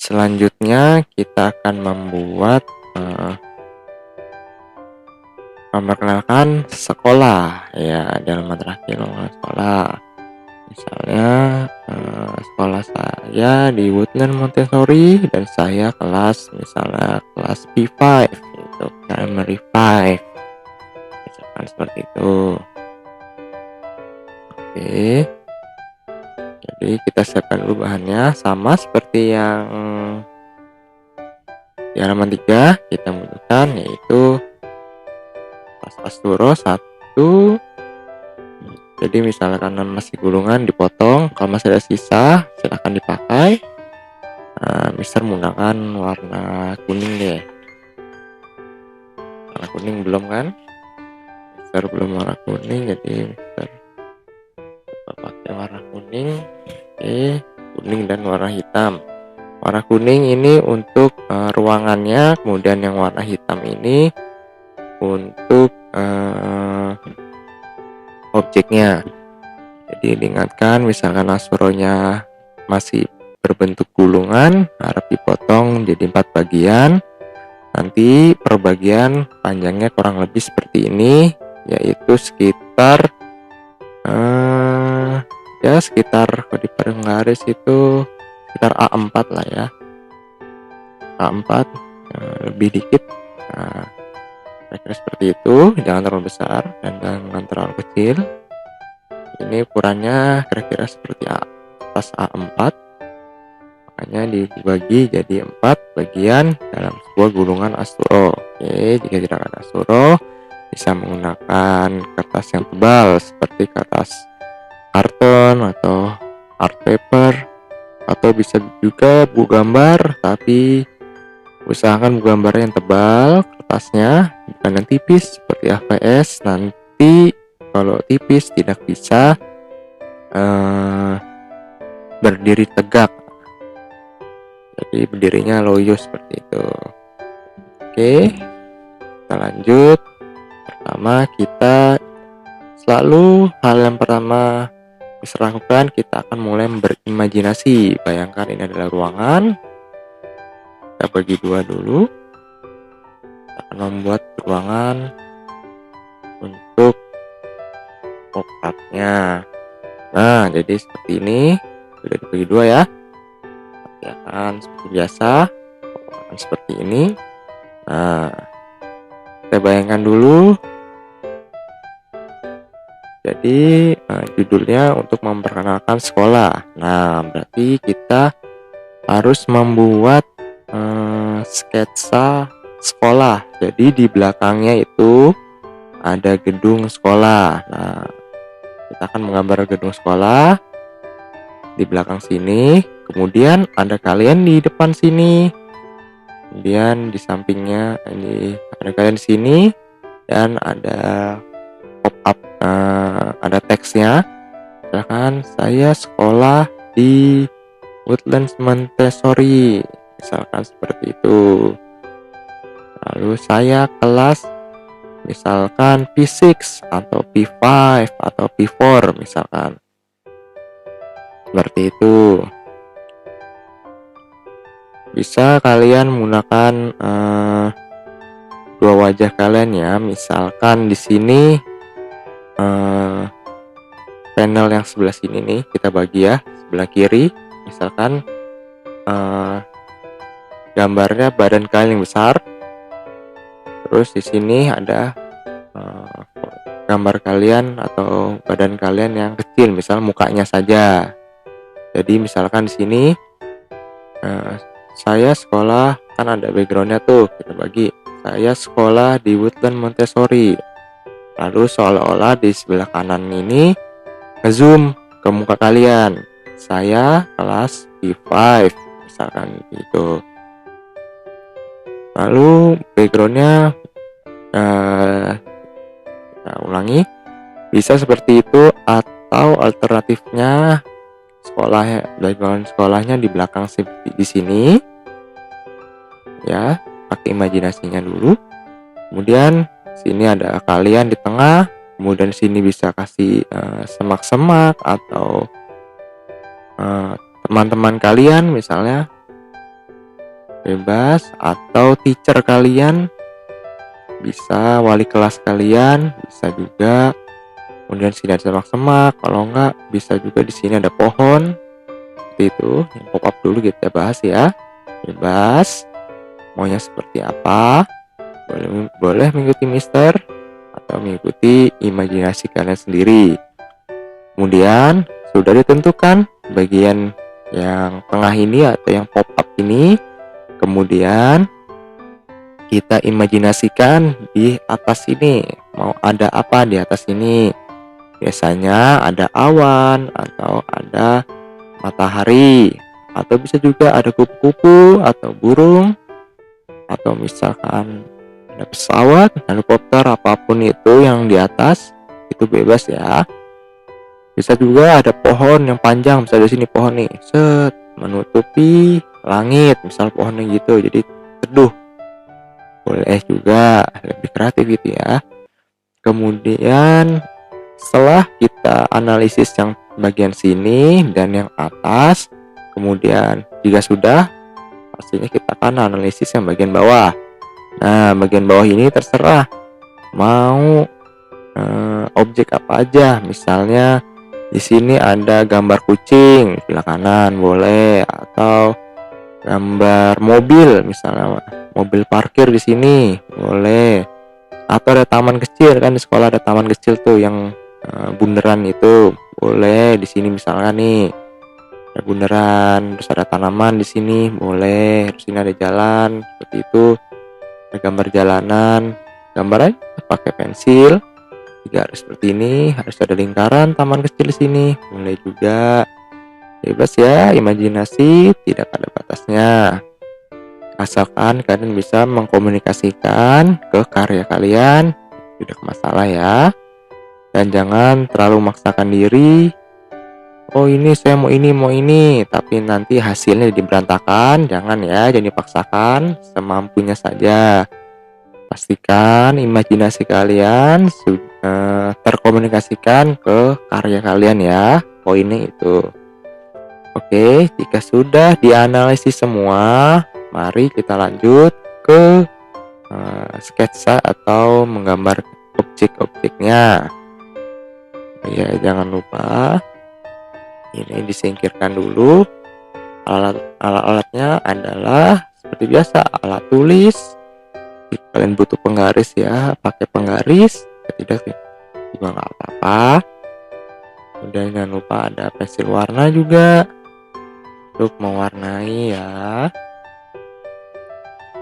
Selanjutnya kita akan memperkenalkan sekolah ya, dalam interaksi sekolah. Misalnya sekolah saya di Woodland Montessori dan saya misalnya kelas P5 gitu, primary 5 misalkan seperti itu. Oke, jadi kita siapkan dulu bahannya sama seperti yang di halaman 3 kita membutuhkan, yaitu tas Asturo 1. Jadi misalkan masih gulungan dipotong, kalau masih ada sisa silahkan dipakai. Mister menggunakan warna kuning deh. Warna kuning belum kan? Mister belum warna kuning, jadi Mister pakai warna kuning. Oke, kuning dan warna hitam. Warna kuning ini untuk ruangannya, kemudian yang warna hitam ini untuk objeknya. Jadi diingatkan, misalkan asuronya masih berbentuk gulungan, harap dipotong jadi 4 bagian. Nanti per bagian panjangnya kurang lebih seperti ini, yaitu sekitar kalau di garis itu sekitar A4 lah ya, A4 lebih dikit. Kira-kira seperti itu, jangan terlalu besar dan jangan terlalu kecil. Ini ukurannya kira-kira seperti atas A4, makanya dibagi jadi 4 bagian dalam sebuah gulungan Asturo. Oke, jika tidak ada Asturo, bisa menggunakan kertas yang tebal seperti kertas karton atau art paper, atau bisa juga buku gambar, tapi usahakan buku gambarnya yang tebal kertasnya, bukan yang tipis seperti HVS. Nanti kalau tipis tidak bisa berdiri tegak, jadi berdirinya loyo seperti itu. Oke, kita lanjut. Pertama, hal yang pertama bisa lakukan, kita akan mulai berimajinasi. Bayangkan ini adalah ruangan, kita bagi 2 dulu. Kita akan membuat ruangan untuk pop-up-nya. Nah, jadi seperti ini, sudah dibagi 2 ya. Ya kan, seperti biasa, seperti ini. Nah, kita bayangkan dulu. Jadi judulnya untuk memperkenalkan sekolah. Nah, berarti kita harus membuat sketsa sekolah. Jadi di belakangnya itu ada gedung sekolah. Nah, kita akan menggambar gedung sekolah di belakang sini. Kemudian ada kalian di depan sini. Kemudian di sampingnya ini ada kalian di sini, dan ada pop-up, ada teksnya. Misalkan saya sekolah di Woodlands Montessori, misalkan seperti itu. Lalu saya kelas misalkan P6 atau P5 atau P4 misalkan. Seperti itu. Bisa kalian menggunakan 2 wajah kalian ya. Misalkan di sini panel yang sebelah sini nih kita bagi ya, sebelah kiri misalkan gambarnya badan kalian yang besar, terus di sini ada gambar kalian atau badan kalian yang kecil, misal mukanya saja. Jadi misalkan di sini saya sekolah, kan ada backgroundnya tuh, kita bagi saya sekolah di Woodland Montessori. Lalu seolah-olah di sebelah kanan ini ngezoom ke muka kalian, saya kelas P5 misalkan gitu. Lalu backgroundnya kita ulangi, bisa seperti itu, atau alternatifnya background sekolahnya di belakang seperti di sini ya, pakai imajinasinya dulu. Kemudian sini ada kalian di tengah, kemudian sini bisa kasih semak-semak atau teman-teman kalian misalnya. bebas, atau teacher kalian, bisa wali kelas kalian, bisa juga. Kemudian sini ada semak-semak, kalau enggak bisa juga di sini ada pohon. Seperti itu, yang pop up dulu kita bahas ya. Bebas, maunya seperti apa? Boleh mengikuti Mister atau mengikuti imajinasi kalian sendiri. Kemudian sudah ditentukan bagian yang tengah ini atau yang pop up ini. Kemudian kita imajinasikan di atas ini, mau ada apa di atas ini. Biasanya ada awan atau ada matahari, atau bisa juga ada kupu-kupu atau burung, atau misalkan ada pesawat, helikopter, apapun itu yang di atas itu bebas ya. Bisa juga ada pohon yang panjang, misalnya di sini pohon nih, set menutupi langit, misal pohonnya gitu, jadi teduh. Boleh juga lebih kreatif gitu ya. Kemudian setelah kita analisis yang bagian sini dan yang atas, kemudian jika sudah, pastinya kita akan analisis yang bagian bawah. Nah, bagian bawah ini terserah mau objek apa aja. Misalnya di sini ada gambar kucing, sebelah kanan boleh, atau gambar mobil, misalnya mobil parkir di sini boleh, atau ada taman kecil, kan di sekolah ada taman kecil tuh yang bundaran itu boleh. Di sini misalkan nih ada bundaran, terus ada tanaman di sini boleh, terus ini ada jalan seperti itu, ada gambar jalanan, gambar aja pakai pensil 3 garis seperti ini, harus ada lingkaran taman kecil di sini boleh juga. Bebas ya, imajinasi tidak ada batasnya, asalkan kalian bisa mengkomunikasikan ke karya kalian, tidak masalah ya. Dan jangan terlalu memaksakan diri, oh ini saya mau ini, tapi nanti hasilnya jadi berantakan. Jangan ya, jangan dipaksakan, semampunya saja. Pastikan imajinasi kalian sudah terkomunikasikan ke karya kalian ya, poinnya itu. Oke, jika sudah dianalisis semua, mari kita lanjut ke sketsa atau menggambar objek-objeknya. Ya, jangan lupa ini disingkirkan dulu. Alat-alatnya adalah seperti biasa, alat tulis. Jika kalian butuh penggaris ya, pakai penggaris. Tidak juga nggak apa-apa. Kemudian jangan lupa ada pensil warna juga untuk mewarnai ya.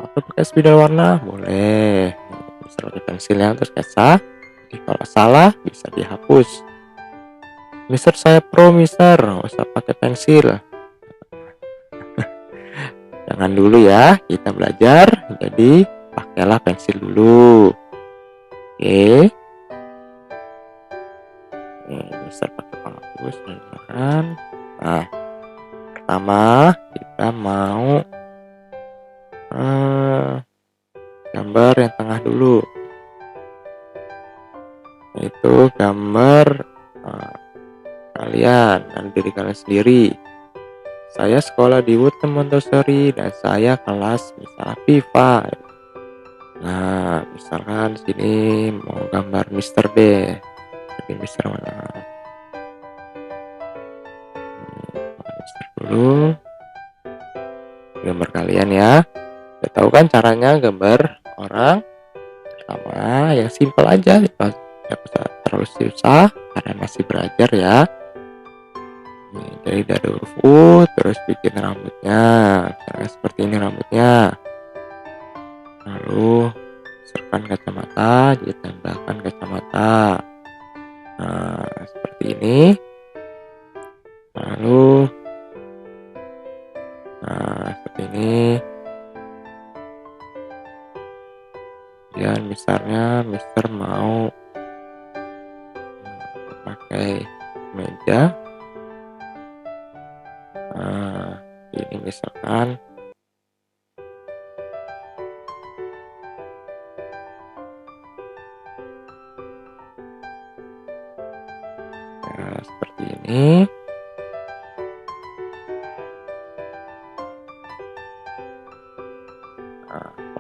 Atau pakai spidol warna boleh. Bisa pakai pensil yang terus sketsa. Jadi kalau salah bisa dihapus. Mister saya pro mister, nggak usah pakai pensil. Jangan dulu ya, kita belajar. Jadi pakailah pensil dulu. Oke. Mister pakai penghapus dan nah, pertama kita mau gambar yang tengah dulu, yaitu gambar kalian dan diri kalian sendiri. Saya sekolah di Woodland Montessori dan saya kelas misalnya Viva. Nah, misalkan sini mau gambar Mister deh. Jadi Mister mana? Mister dulu. Gambar kalian ya. Udah tahu kan caranya gambar orang? Pertama yang simple aja, tidak usah terlalu susah karena masih belajar ya. Jadi dari huruf U terus bikin rambutnya, misalnya seperti ini rambutnya. Lalu serkan kacamata, ditambahkan kacamata. Nah, seperti ini. Lalu seperti ini. Kemudian misalnya Mister mau pakai meja. Nah, ini misalkan seperti ini.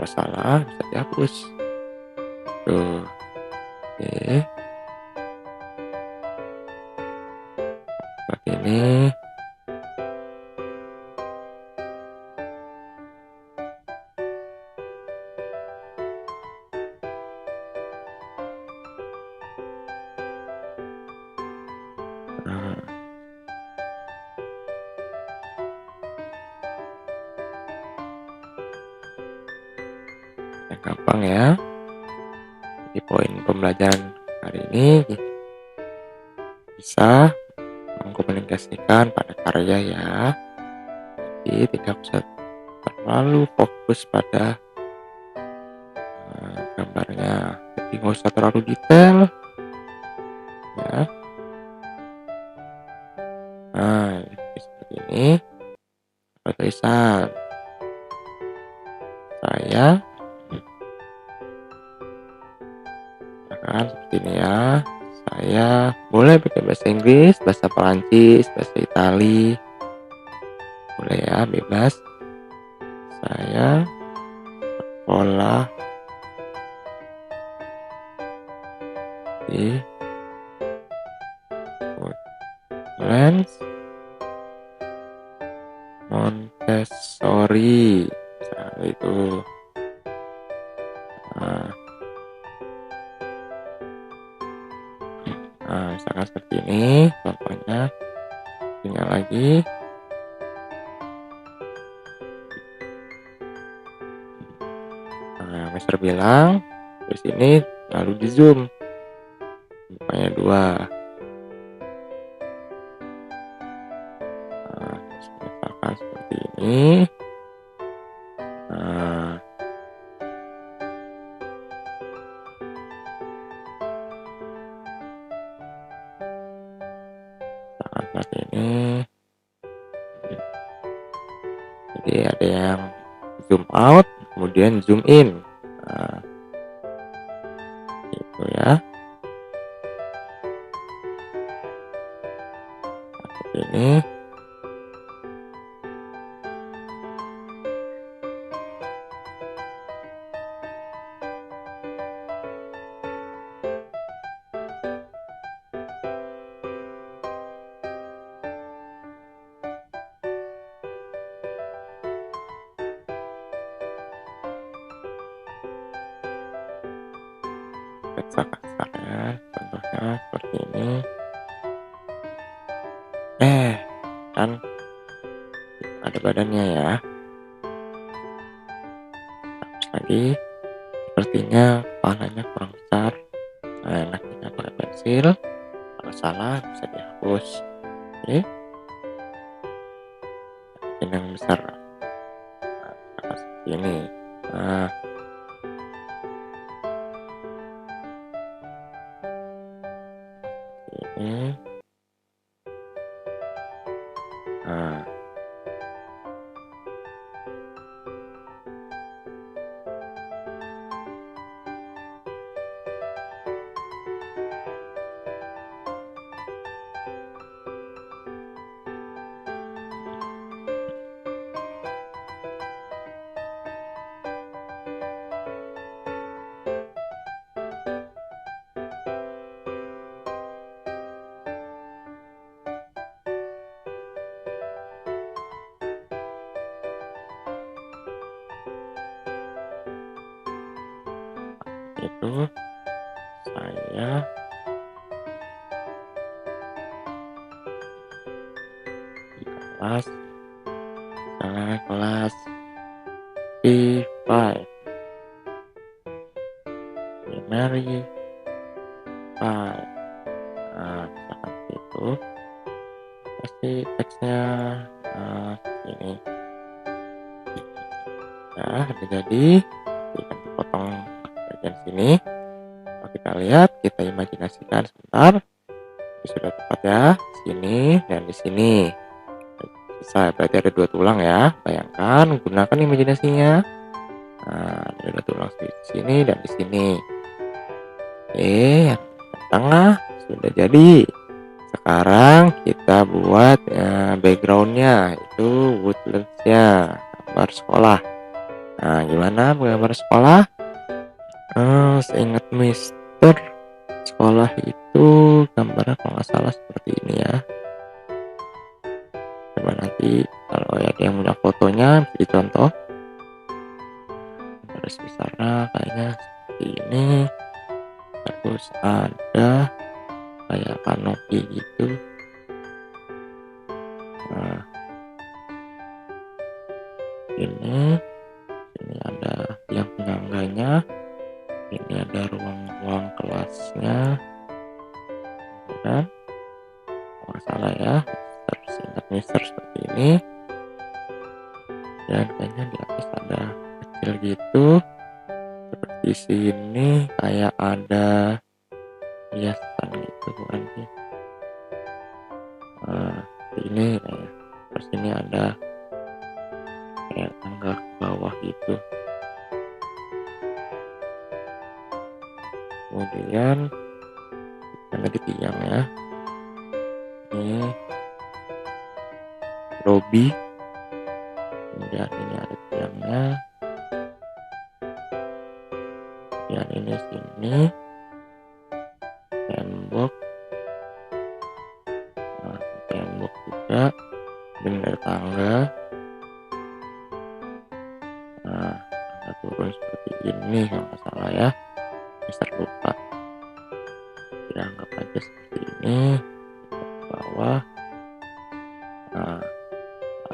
Kalau salah bisa dihapus. Tuh, oke. Seperti ini. Nah, yang gampang ya. Jadi poin pembelajaran hari ini bisa mengkomunikasikan pada karya ya. Jadi tidak usah terlalu fokus pada gambarnya. Jadi nggak usah terlalu detail ya. Nah, seperti ini. Tulisan saya akan seperti ini ya. Saya boleh pakai bahasa Inggris, bahasa Perancis, bahasa Itali, boleh ya, bebas. Saya sekolah di Woodlands Montessori, misalnya itu. Nah, misalkan seperti ini contohnya. Tinggal lagi. Nah, Mister bilang di sini lalu di zoom mukanya 2. Nah, misalkan seperti ini. Nah, seperti ini. Jadi ada yang zoom out, kemudian zoom in. Nah, gitu ya. Nah, seperti ini. Kasar ya, contohnya seperti ini. Kan ada badannya ya. Terus lagi, sepertinya kepalanya kurang besar. Nah, enaknya pakai pensil. Kalau salah bisa dihapus. Oke, bikin yang besar. Nah, seperti ini. Nah, ini. Nah, itu saya di kelas, misalnya kelas P5 primary 5. Nah, misalkan itu pasti teksnya ini ya udah jadi. Kita potong bagian sini. Kalau kita lihat, kita imajinasikan sebentar. Ini sudah tepat ya, sini dan di sini. Bisa, berarti ada 2 tulang ya. Bayangkan, gunakan imajinasinya. Nah, ada 2 tulang di sini dan di sini. Oke, yang tengah sudah jadi. Sekarang kita buat backgroundnya, itu Woodlands-nya, gambar sekolah. Nah, gimana gambar sekolah? Seingat Mister, sekolah itu gambarnya kalau nggak salah seperti ini ya. Coba nanti kalau ada yang punya fotonya bisa dicontoh. Garis besarnya kayaknya seperti ini. Terus ada kayak kanopi gitu. Nah, ini ada yang penyangganya. Ini ada ruang-ruang kelasnya. Dan kalau nggak salah ya, seingat Mister seperti ini. Dan kayaknya di atas ada kecil gitu. Seperti sini kayak ada hiasan gitu bukan sih? Ini kayak terus ini ada kayak tangga ke bawah gitu. Kemudian kan tadi tiang ya. Ini lobby. Kemudian ini ada tiangnya. Kemudian ini sini tembok. Nah, tembok juga. Dan ada tangga. Nah, tangga turun seperti ini kalau nggak salah ya. Bisa lupa. Ya, anggap aja seperti ini. Ke bawah. Nah,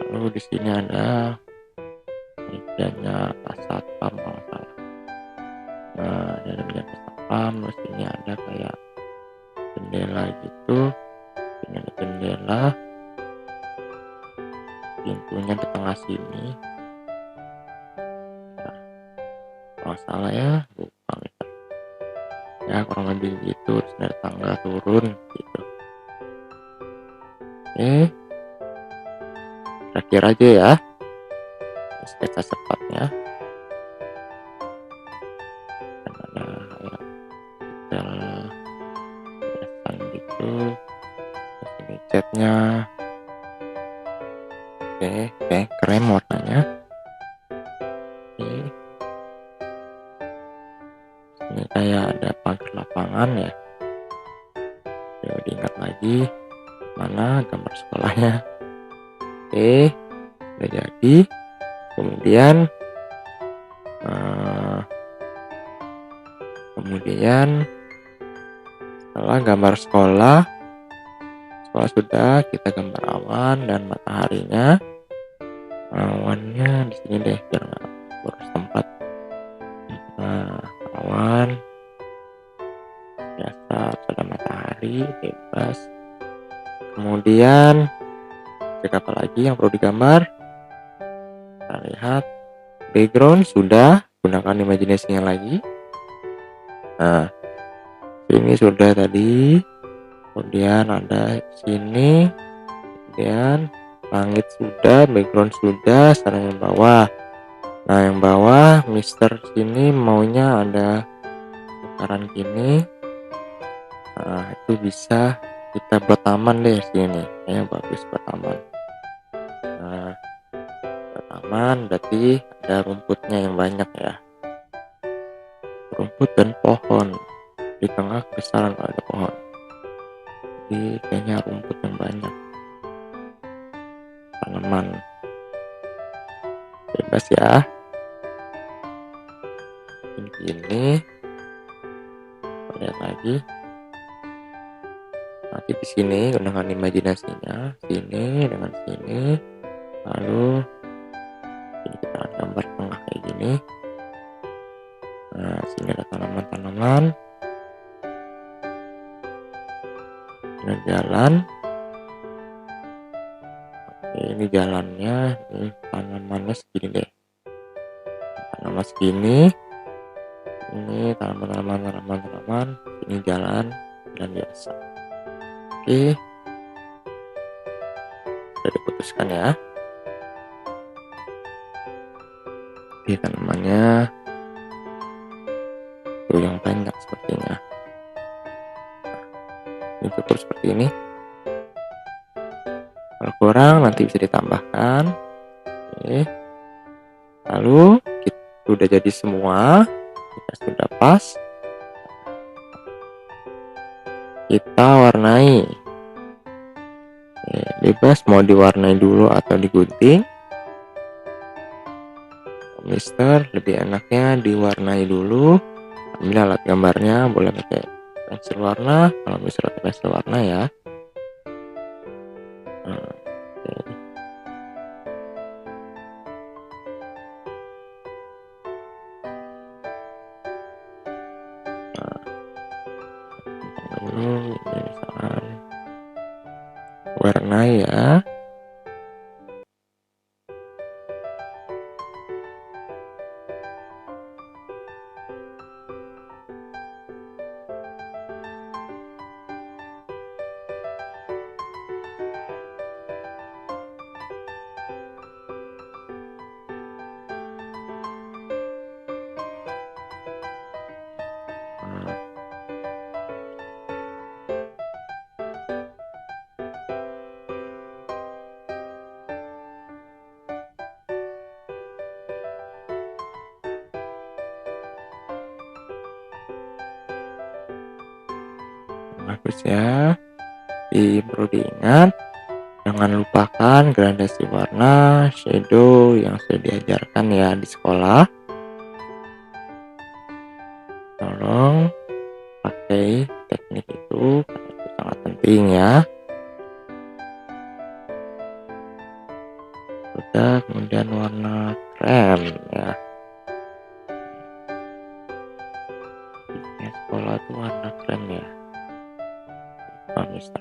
lalu di sini ada mejanya Pak Satpam kalau nggak salah. Nah, ada meja Pak Satpam. Terus ini ada kayak jendela gitu. Ini ada jendela. Pintunya di tengah sini. Nah, kalau salah ya, lupa gitu. Ya kurang lebih gitu. Terus dari tangga turun gitu. Terakhir aja ya sketsa cepatnya. Dan ada kayak detail hiasan gitu. Terus ini catnya. Oke, keren warnanya. Ini kayak ada pagar lapangan ya. Coba diingat lagi mana gambar sekolahnya. Udah jadi. Kemudian setelah gambar sekolah sudah, kita gambar awan dan mataharinya. Awannya di sini deh biar nggak boros tempat. Nah, awan biasa ada matahari bebas. Kemudian apa lagi yang perlu digambar? Kita lihat background sudah, gunakan imajinasinya lagi. Nah, ini sudah tadi. Kemudian ada sini. Kemudian langit sudah, background sudah, sekarang yang bawah. Nah, yang bawah Mister sini maunya ada lingkaran gini. Nah, itu bisa kita buat taman deh sini. Kayaknya bagus buat taman. Nah, buat taman berarti ada rumputnya yang banyak ya. Rumput dan pohon. Di tengah besaran kalau ada pohon. Jadi kayaknya rumput yang banyak. Tanaman. Bebas ya. Ini. Lihat lagi. Nanti di sini gunakan imajinasinya. Sini dengan sini. Lalu ini kita gambar tengah kayak gini. Nah, sini ada tanaman-tanaman. Ini jalan. Oke, ini jalannya. Ini tanamannya segini deh. Tanaman segini. Ini tanaman. Ini jalan biasa. Oke. Sudah diputuskan ya. Oke, tanamannya tuh yang banyak sepertinya. Ini cukup seperti ini. Kalau kurang nanti bisa ditambahkan. Oke. Lalu udah jadi semua, jika sudah pas, kita warnai. Bebas mau diwarnai dulu atau digunting. Mister lebih enaknya diwarnai dulu. Ambil alat gambarnya, boleh pakai pensil warna. Kalau misalnya pakai pensil warna ya. Nah, oke. Nah, dulu ini misalkan warna ya. Nah, bagus ya. Perlu diingat, jangan lupakan gradasi warna, shadow yang sudah diajarkan ya di sekolah. Tolong pakai teknik itu karena itu sangat penting ya. Udah, kemudian warna krem ya. Di sekolah tuh warna krem ya. Pak Mister.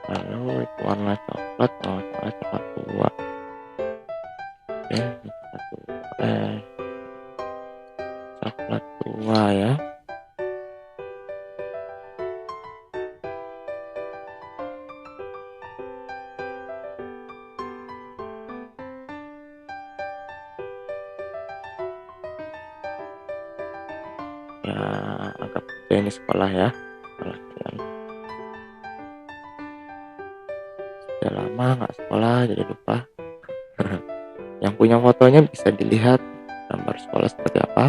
Lalu itu warna coklat, kalau salah coklat tua. Oke, coklat tua. Coklat tua ya. Ya, anggap aja ini sekolah ya. Sekolah kalian. Sudah lama nggak sekolah jadi lupa. Yang punya fotonya bisa dilihat gambar sekolah seperti apa.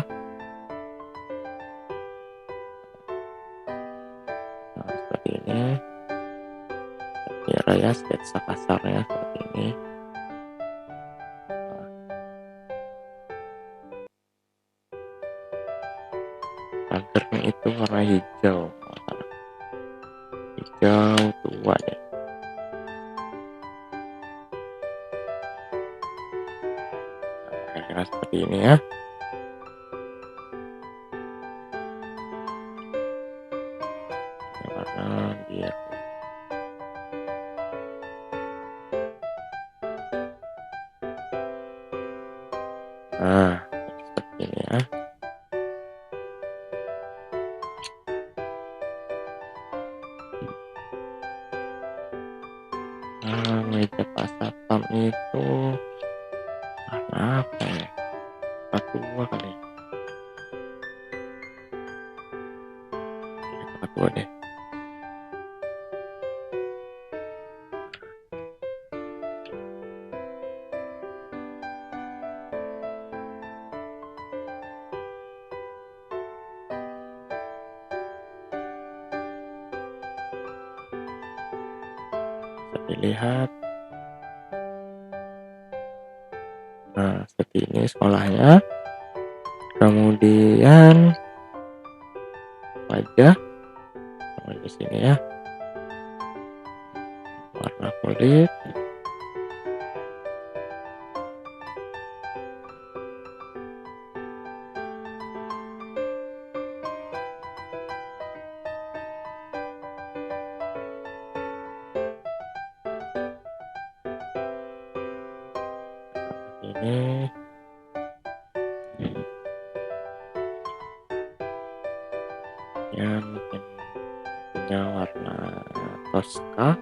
Nah, seperti ini. Kira ya sketsa kasarnya seperti ini. Pagarnya itu warna hijau. Hijau tua ya. Kira-kira seperti ini ya. Ini warna biru. Nah, seperti ini ya. Nah, meja Pak Satpam itu warna apa ya? Warna tua kali. Warna tua deh. Bisa dilihat. Nah, seperti ini sekolahnya. Kemudian wajah di sini ya. Warna kulit. Ini ya mungkin punya warna Tosca.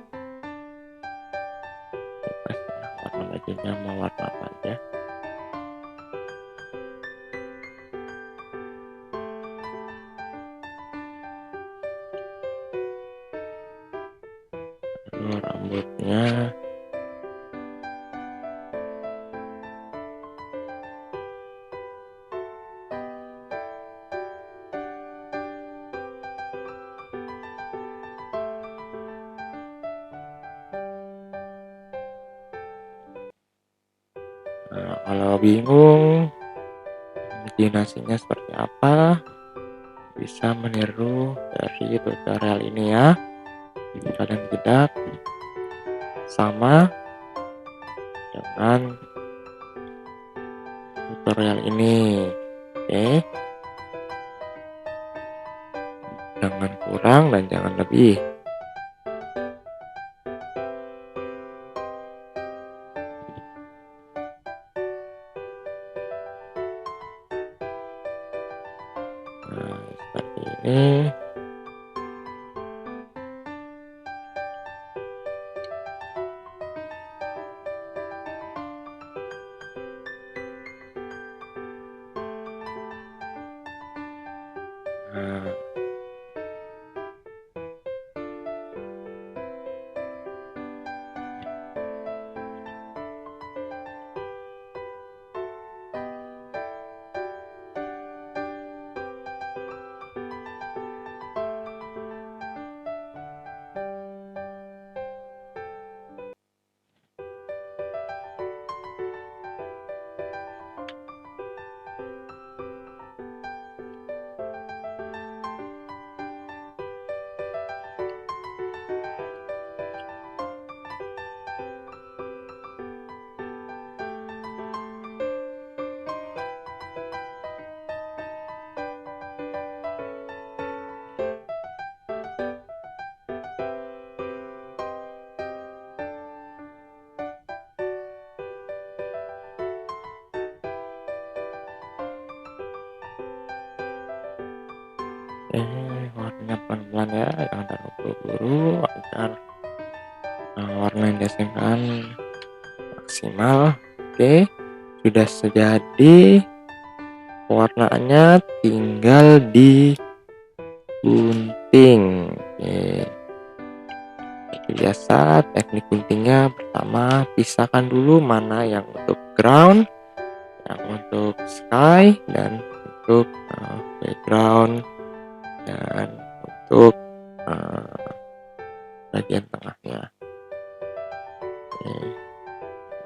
bebas ya, warna bajunya mau warna apa aja. Lalu rambutnya kalau bingung imajinasinya seperti apa, bisa meniru dari tutorial ini ya. Kalian tidak sama dengan tutorial ini. Oke, jangan kurang dan jangan lebih. Nah, seperti ini. Nah, warnanya pelan-pelan ya, jangan terlalu buru-buru agar warna yang dihasilkan maksimal. Oke, sudah sejadi warnanya, tinggal digunting. Oke, seperti biasa teknik guntingnya, pertama pisahkan dulu mana yang untuk ground, yang untuk sky, dan untuk background, dan untuk bagian tengahnya. Oke,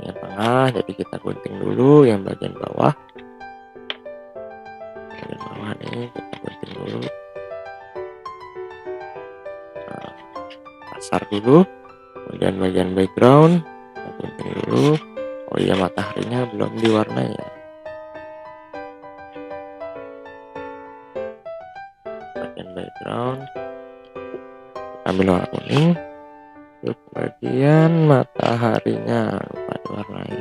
yang tengah jadi kita gunting dulu, yang bagian bawah nih kita gunting dulu, pasar dulu. Kemudian bagian background kita gunting dulu. Oh iya, mataharinya belum diwarnai ya. Bagian background ambil warna kuning. Untuk bagian mataharinya lupa diwarnai.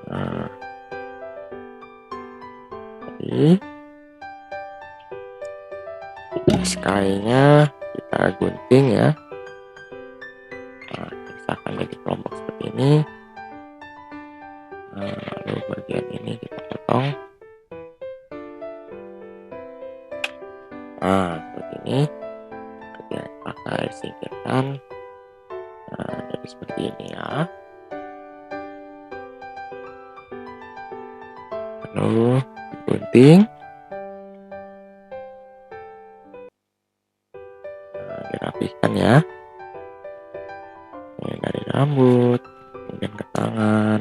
Nah, jadi sky-nya kita gunting ya. Nah, misalkan jadi kelompok seperti ini. Nah, lalu bagian ini kita potong. Nah, seperti ini. Kita pakai singkirkan. Nah, jadi seperti ini ya. Lalu gunting. Nah, dirapihkan ya. Ini dari rambut, kemudian ke tangan.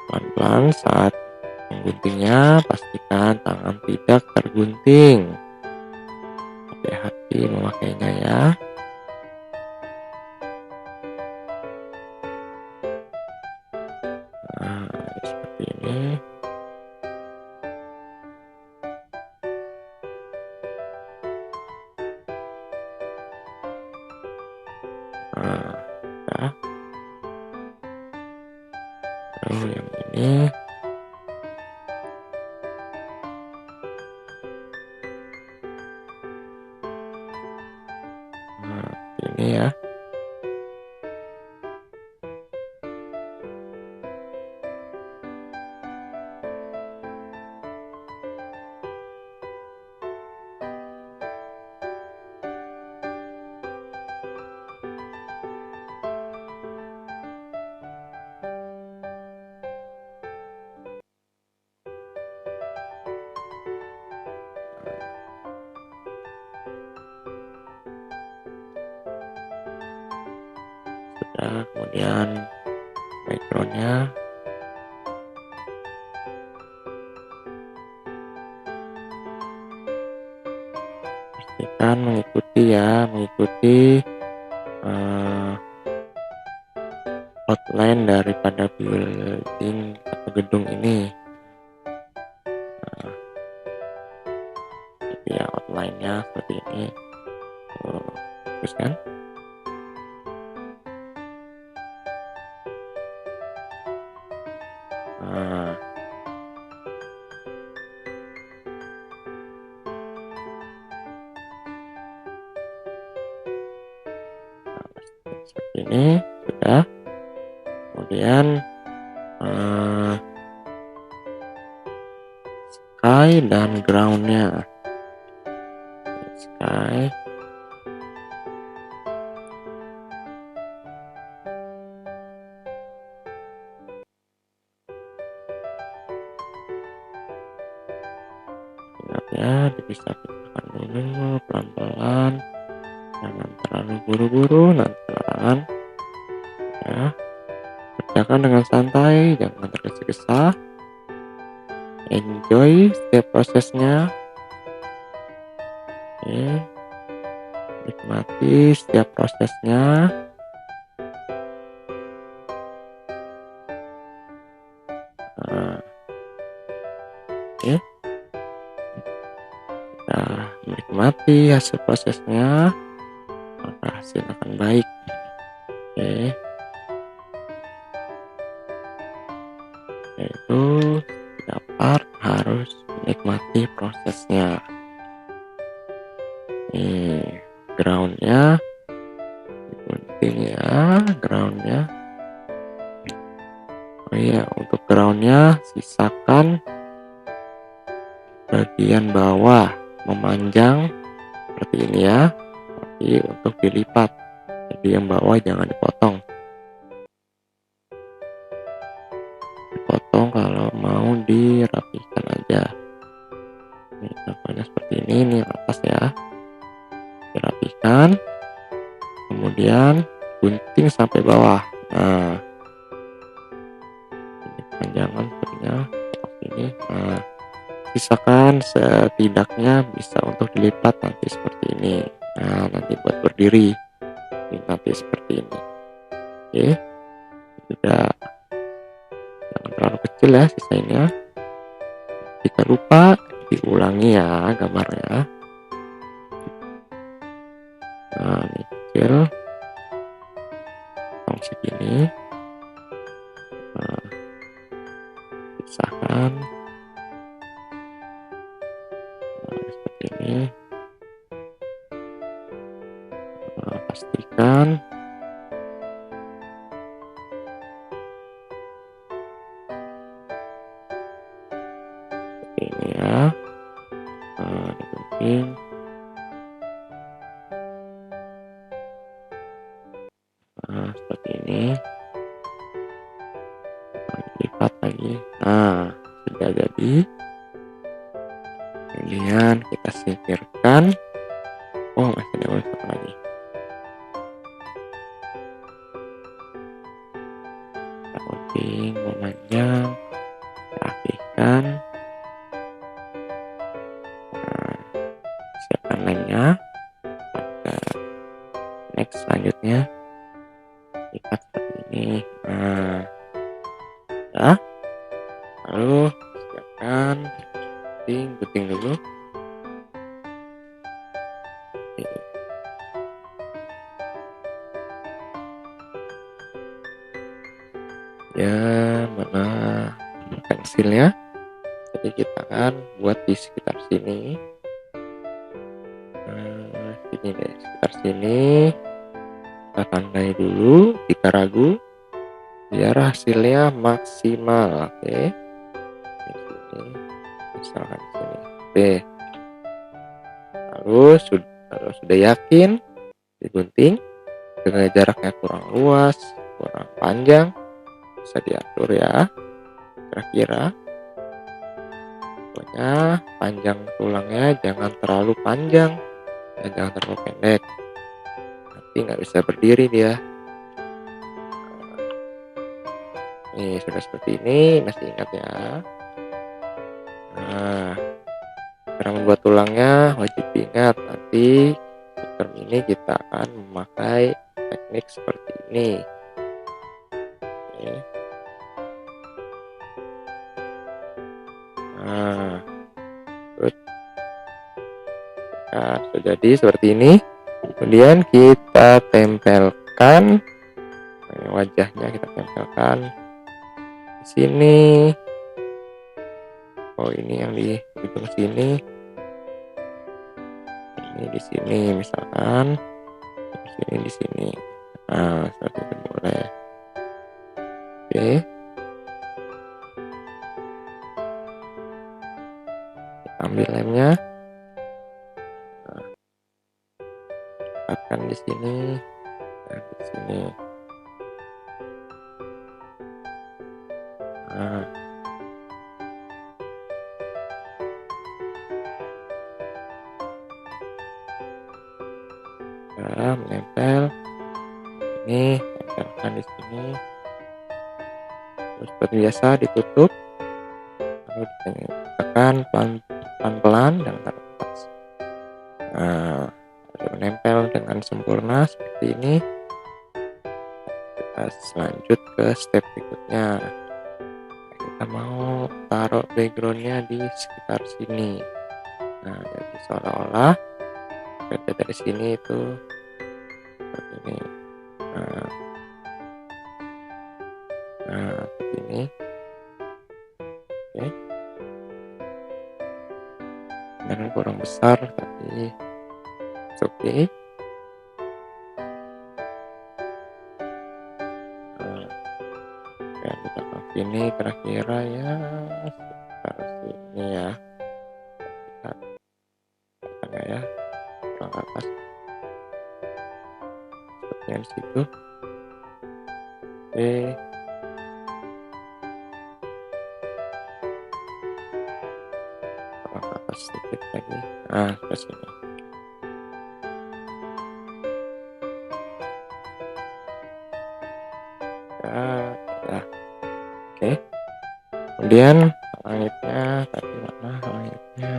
Pelan-pelan saat mengguntingnya, pastikan tangan tidak tergunting. Hati-hati memakainya ya. Nah, seperti ini. Nah, ya. Lalu yang ini. seperti ini ya. Sudah, kemudian backgroundnya pastikan mengikuti outline daripada building atau gedung ini. Jadi ya outline-nya seperti ini. Terus kan? Nah, seperti ini sudah. Kemudian sky dan groundnya. Sky ya dipisah-pisahkan dulu pelan-pelan, jangan terlalu buru-buru, nanti pelan ya, kerjakan dengan santai, jangan tergesa-gesa, enjoy setiap prosesnya. Oke, nikmati setiap prosesnya. Nah, oke, kita menikmati hasil prosesnya, maka hasil akan baik. Oke, yaitu setiap part harus menikmati prosesnya. Nih, groundnya digunting ya, groundnya. Oh iya, untuk groundnya sisakan bagian bawah memanjang seperti ini ya, tapi untuk dilipat, jadi yang bawah jangan dipotong kalau mau dirapikan aja. Ini contohnya seperti ini atas ya, dirapikan, kemudian gunting sampai bawah. Nah, ini panjangan sepertinya ini. Nah, sisakan setidaknya bisa untuk dilipat nanti seperti ini. Nah, nanti buat berdiri ini nanti seperti ini. Oke, sudah, jangan terlalu kecil ya sisanya. Jika lupa diulangi ya gambarnya. Nah, ini kecil, segini. Nah, pisahkan. Nah, seperti ini. Nah, pastikan seperti ini ya. Nah, digunting. Nah, seperti ini. Nah, lipat lagi. Nah, sudah jadi. Kemudian kita singkirkan. Oh, masih ada unsur lagi. Kita gunting memanjang, rapihkan. Nah, siapkan lemnya. Pada next selanjutnya lipat seperti ini. Nah, ya. Lalu siapkan gunting dulu. Ya, mana pensilnya? Jadi kita akan buat di sekitar sini. Sini deh, sekitar sini. kita tandai dulu jika ragu, biar hasilnya maksimal. Oke, di sini, misalkan di sini. Oke, lalu sudah yakin, digunting dengan jaraknya kurang luas, kurang panjang, bisa diatur ya. Kira-kira pokoknya panjang tulangnya jangan terlalu panjang dan jangan terlalu pendek, nanti nggak bisa berdiri dia. Nih sudah seperti ini, masih ingat ya. Nah, cara membuat tulangnya wajib diingat, nanti term ini kita akan memakai teknik seperti ini. Oke. Nah, good. Nah, sudah jadi seperti ini. Kemudian kita tempelkan wajahnya, kita tempelkan di sini. Oh, ini yang di ujung sini. Ini di sini misalkan. Di sini di sini. Nah, seperti itu boleh. Oke. Kita ambil lemnya. Dekatkan di sini dan di sini. Nah, cara menempel ini, tempelkan di sini. Terus seperti biasa ditutup, lalu ditekan pelan-pelan dan terlepas. Nah, sudah menempel dengan sempurna seperti ini. Kita lanjut ke step berikutnya. Kita mau taruh backgroundnya di sekitar sini. Nah, jadi seolah-olah kerja dari sini itu seperti ini. Nah, seperti ini. Oke. Dan kurang besar tapi oke. Kayak kita ke sini kira-kira ya sekitar sini ya. Kita tengah ya, kurang atas. Seperti yang di situ. Oke. Kurang atas sedikit lagi. Nah, ke sini. Ya. Oke. Kemudian langitnya tadi mana langitnya?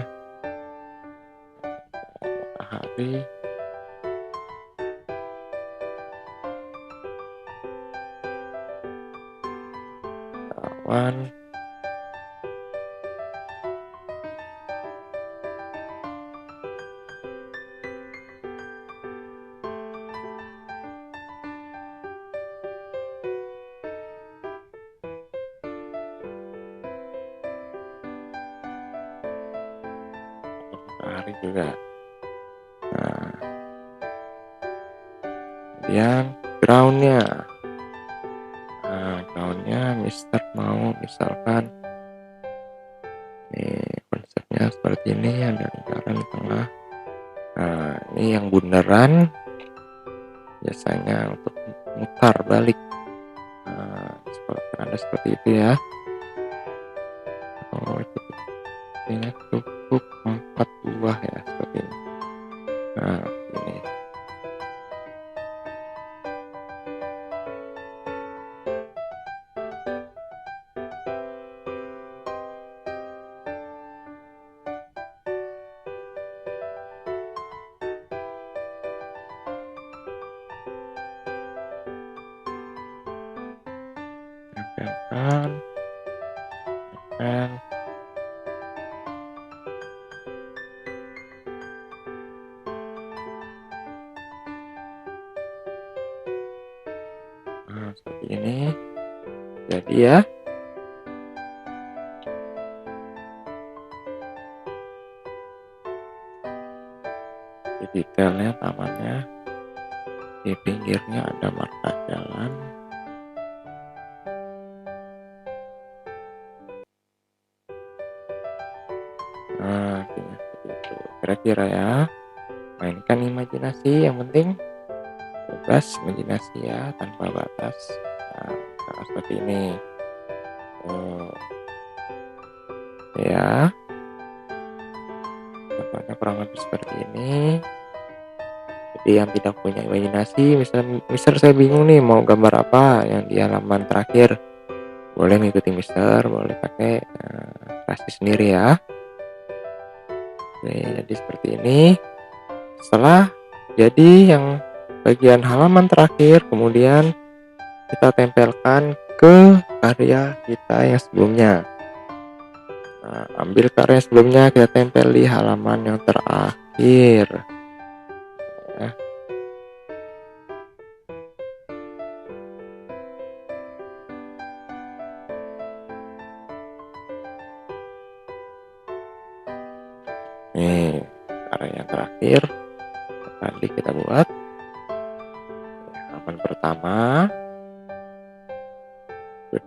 Matahari. Awan. Matahari juga. Nah, kemudian groundnya. Nah, groundnya Mister mau misalkan ini konsepnya seperti ini, ada lingkaran di tengah. Nah, ini yang bundaran biasanya untuk mutar balik. Nah, ada seperti itu ya. Oh, itu ini cukup 4 buah ya seperti ini. Nah, ini tempelkan, tempel. Nah, seperti ini. Jadi ya. Di detailnya tamannya di pinggirnya ada marka jalan. Nah, seperti itu. Kira-kira ya, mainkan imajinasi, yang penting bebas imajinasi ya, tanpa batas. Nah, seperti ini. Oh, ya, contohnya kurang lebih seperti ini. Jadi yang tidak punya imajinasi, misal saya bingung nih mau gambar apa yang di halaman terakhir, boleh mengikuti Mister, boleh pakai kreasi sendiri ya. Oke, jadi seperti ini. Setelah jadi yang bagian halaman terakhir, kemudian kita tempelkan ke karya kita yang sebelumnya. Nah, ambil karya sebelumnya, kita tempel di halaman yang terakhir ya. Nih, karya yang terakhir tadi kita buat halaman pertama,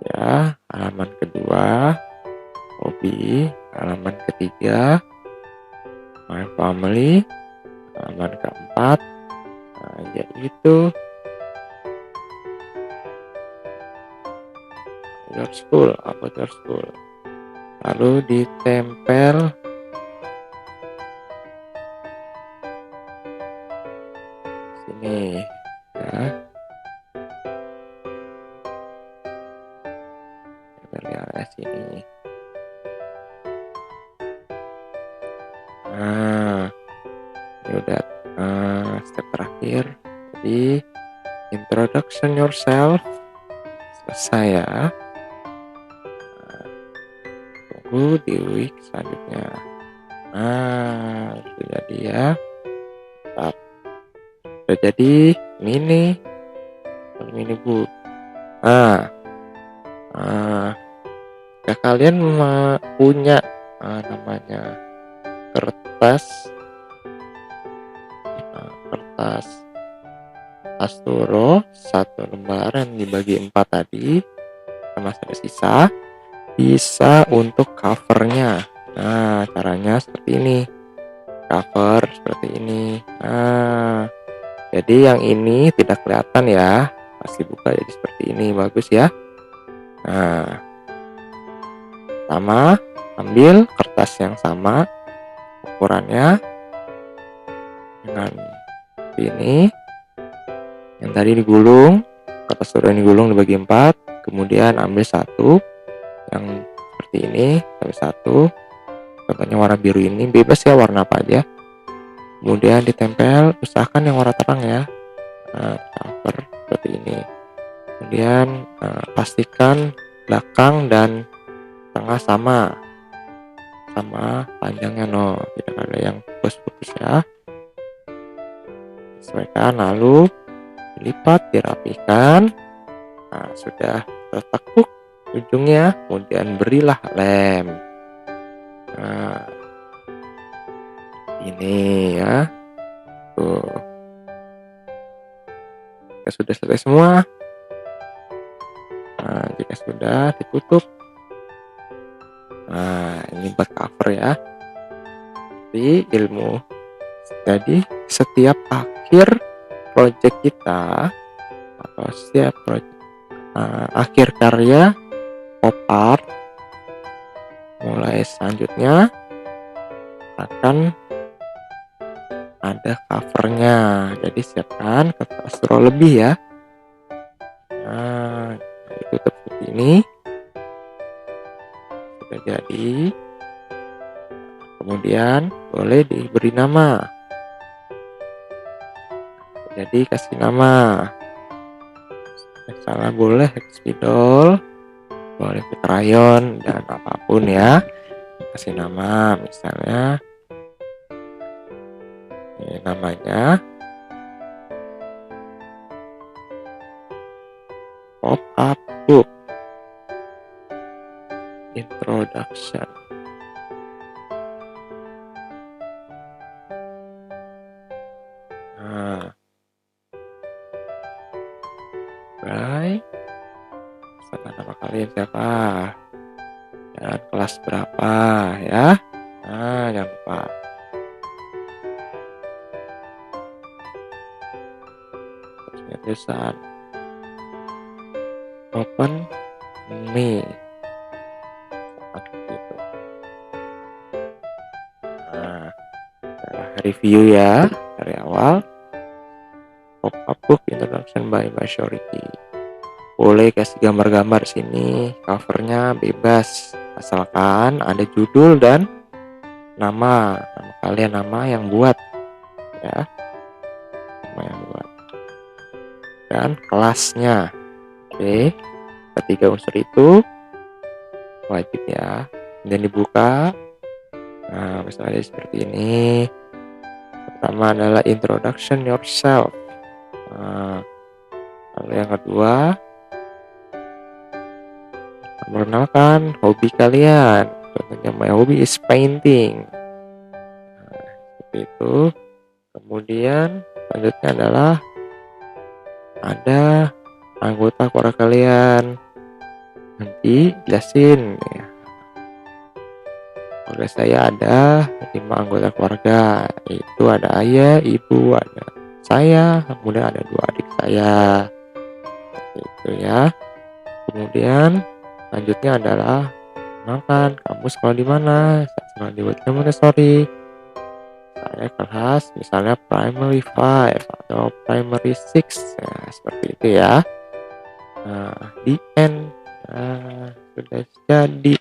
ya, halaman kedua, hobi, halaman ketiga, my family, halaman keempat, yaitu your school, about your school. Lalu ditempel sini ya, tempel di area sini. Nah, ini udah step terakhir. Jadi introduction yourself selesai ya. Tunggu di week selanjutnya. Nah, itu jadi ya. Mantap. Udah jadi mini book. Jika kalian punya namanya kertas asturo 1 lembaran dibagi 4 tadi, masih ada sisa, bisa untuk covernya. Nah, caranya seperti ini, cover seperti ini. Nah, jadi yang ini tidak kelihatan ya, pasti buka jadi seperti ini, bagus ya. Nah, sama, ambil kertas yang sama ukurannya dengan ini, yang tadi digulung, kertas sudah digulung dibagi 4, kemudian ambil satu yang seperti ini, ambil satu, contohnya warna biru ini, bebas ya warna apa aja, kemudian ditempel, usahakan yang warna terang ya. Nah, cover seperti ini, kemudian pastikan belakang dan tengah sama panjangnya, tidak ada yang putus-putus ya. Sesuaikan, lalu dilipat, dirapikan. Nah, sudah tertekuk ujungnya, kemudian berilah lem. Nah, ini ya, tuh. Jika sudah selesai semua, nah, jika sudah ditutup, nah ini buat cover ya. Jadi setiap akhir project kita atau setiap project akhir karya pop art mulai selanjutnya akan ada covernya. Jadi siapkan kertas astro lebih ya. Nah, ditutup seperti ini, sudah jadi. Kemudian boleh diberi nama. Jadi kasih nama, misalnya boleh spidol, boleh krayon dan apapun ya. Kasih nama, misalnya ini namanya pop up book introduction. Nah, Bray. Serta nama kalian siapa? Dan kelas berapa ya? Nah, jangan lupa. Terusnya tulisan open me. Seperti itu. Nah, review ya dari awal. Pop-up book introduction by majority. Boleh kasih gambar-gambar sini, covernya bebas asalkan ada judul dan nama kalian, nama yang buat ya, nama yang buat dan kelasnya. Oke, ketiga unsur itu wajib ya. Dan dibuka. Nah, misalnya seperti ini. Pertama adalah introduction yourself. Nah, lalu yang kedua, memperkenalkan hobi kalian. Contohnya my hobby is painting. Nah, seperti itu. Kemudian selanjutnya adalah ada anggota keluarga kalian. Nanti jelasin ya. Keluarga saya ada 5 anggota keluarga. Itu ada ayah, ibu, ada saya, kemudian ada 2 adik saya. Seperti itu ya. Kemudian selanjutnya adalah kenalkan kamu sekolah di mana? Saya sekolah di Wadina Montessori. Saya kelas misalnya primary 5 atau primary 6 ya, seperti itu ya. Nah, the end. Nah, sudah jadi.